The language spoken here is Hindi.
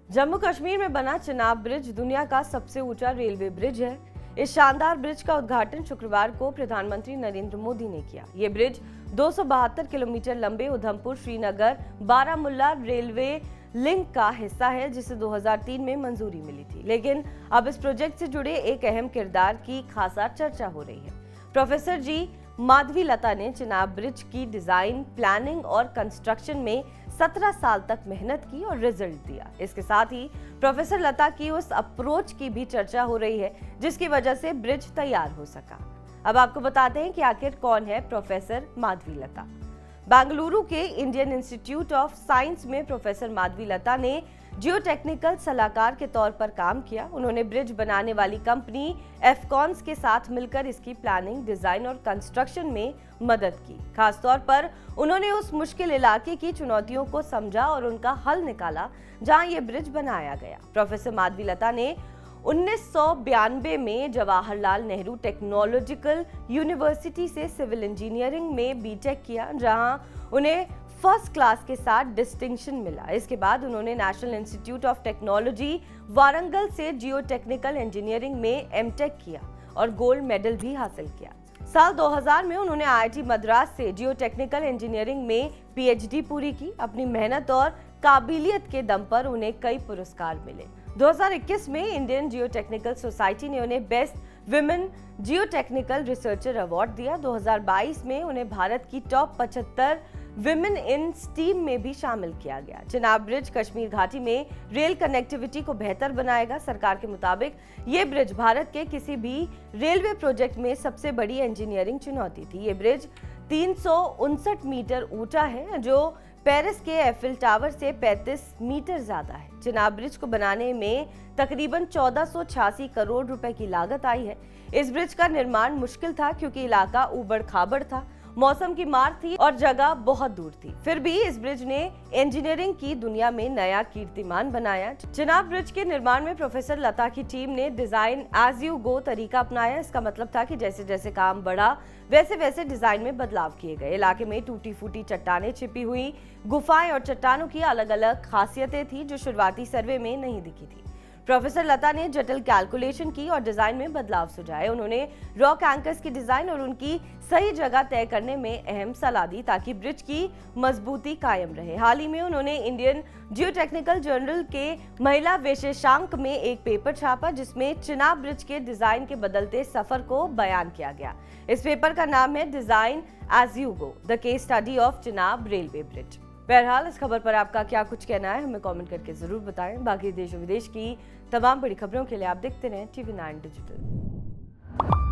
जम्मू कश्मीर में बना चिनाब ब्रिज दुनिया का सबसे ऊंचा रेलवे ब्रिज है। इस शानदार ब्रिज का उद्घाटन शुक्रवार को प्रधानमंत्री नरेंद्र मोदी ने किया। ये ब्रिज 272 किलोमीटर लंबे उधमपुर श्रीनगर बारामुल्ला रेलवे लिंक का हिस्सा है, जिसे 2003 में मंजूरी मिली थी। लेकिन अब इस प्रोजेक्ट से जुड़े एक अहम किरदार की खासा चर्चा हो रही है। प्रोफेसर जी माधवी लता ने चिनाब ब्रिज की डिजाइन, प्लानिंग और कंस्ट्रक्शन में 17 साल तक मेहनत की और रिजल्ट दिया। इसके साथ ही प्रोफेसर लता की उस अप्रोच की भी चर्चा हो रही है जिसकी वजह से ब्रिज तैयार हो सका। अब आपको बताते हैं कि आखिर कौन है प्रोफेसर माधवी लता। बेंगलुरु के इंडियन इंस्टीट्यूट ऑफ साइंस में प्रोफेसर माधवी लता ने जियोटेक्निकल सलाहकार के तौर पर काम किया। उन्होंने ब्रिज बनाने वाली कंपनी एफकॉन्स के साथ मिलकर इसकी प्लानिंग, डिजाइन और कंस्ट्रक्शन में मदद की। खासतौर पर उन्होंने उस मुश्किल इलाके की चुनौतियों को समझा और उनका हल निकाला जहां ये ब्रिज बनाया गया। प्रोफेसर माधवी लता ने 1992 में जवाहरलाल नेहरू टेक्नोलॉजिकल यूनिवर्सिटी से सिविल इंजीनियरिंग में बीटेक किया, जहां उन्हें फर्स्ट क्लास के साथ डिस्टिंक्शन मिला। इसके बाद उन्होंने national institute of technology Warangal से जियोटेक्निकल इंजीनियरिंग में एमटेक किया और गोल्ड मेडल भी हासिल किया। साल 2000 में उन्होंने आईआईटी मद्रास से जियोटेक्निकल इंजीनियरिंग में पीएचडी पूरी की। अपनी मेहनत और काबिलियत के दम पर उन्हें कई पुरस्कार मिले। 2021 में इंडियन जियोटेक्निकल सोसाइटी ने उन्हें best women geotechnical researcher award दिया। 2022 में उन्हें भारत की टॉप 75 विमेन इन स्टीम में भी शामिल किया गया। चिनाब ब्रिज कश्मीर घाटी में रेल कनेक्टिविटी को बेहतर बनाएगा। सरकार के मुताबिक ये ब्रिज भारत के किसी भी रेलवे प्रोजेक्ट में सबसे बड़ी इंजीनियरिंग चुनौती थी। ये ब्रिज 359 मीटर ऊंचा है, जो पेरिस के एफिल टावर से 35 मीटर ज्यादा है। चिनाब ब्रिज को बनाने में तकरीबन 1486 करोड़ रुपए की लागत आई है। इस ब्रिज का निर्माण मुश्किल था क्योंकि इलाका ऊबड़ खाबड़ था, मौसम की मार थी और जगह बहुत दूर थी। फिर भी इस ब्रिज ने इंजीनियरिंग की दुनिया में नया कीर्तिमान बनाया। चिनाब ब्रिज के निर्माण में प्रोफेसर लता की टीम ने डिजाइन एज यू गो तरीका अपनाया। इसका मतलब था कि जैसे जैसे काम बढ़ा वैसे वैसे डिजाइन में बदलाव किए गए। इलाके में टूटी फूटी चट्टानें, छिपी हुई गुफाएं और चट्टानों की अलग अलग खासियतें थी जो शुरुआती सर्वे में नहीं दिखी थी। प्रोफेसर लता ने जटिल कैलकुलेशन की और डिजाइन में बदलाव सुझाए। उन्होंने रॉक एंकर्स की डिजाइन और उनकी सही जगह तय करने में अहम सलाह दी ताकि ब्रिज की मजबूती कायम रहे। हाल ही में उन्होंने इंडियन जियोटेक्निकल जर्नल के महिला विशेषांक में एक पेपर छापा जिसमें चिनाब ब्रिज के डिजाइन के बदलते सफर को बयान किया गया। इस पेपर का नाम है design as you go, the case study of Chenab railway bridge. बहरहाल इस खबर पर आपका क्या कुछ कहना है, हमें कमेंट करके जरूर बताएं। बाकी देश और विदेश की तमाम बड़ी खबरों के लिए आप देखते रहें TV9 डिजिटल।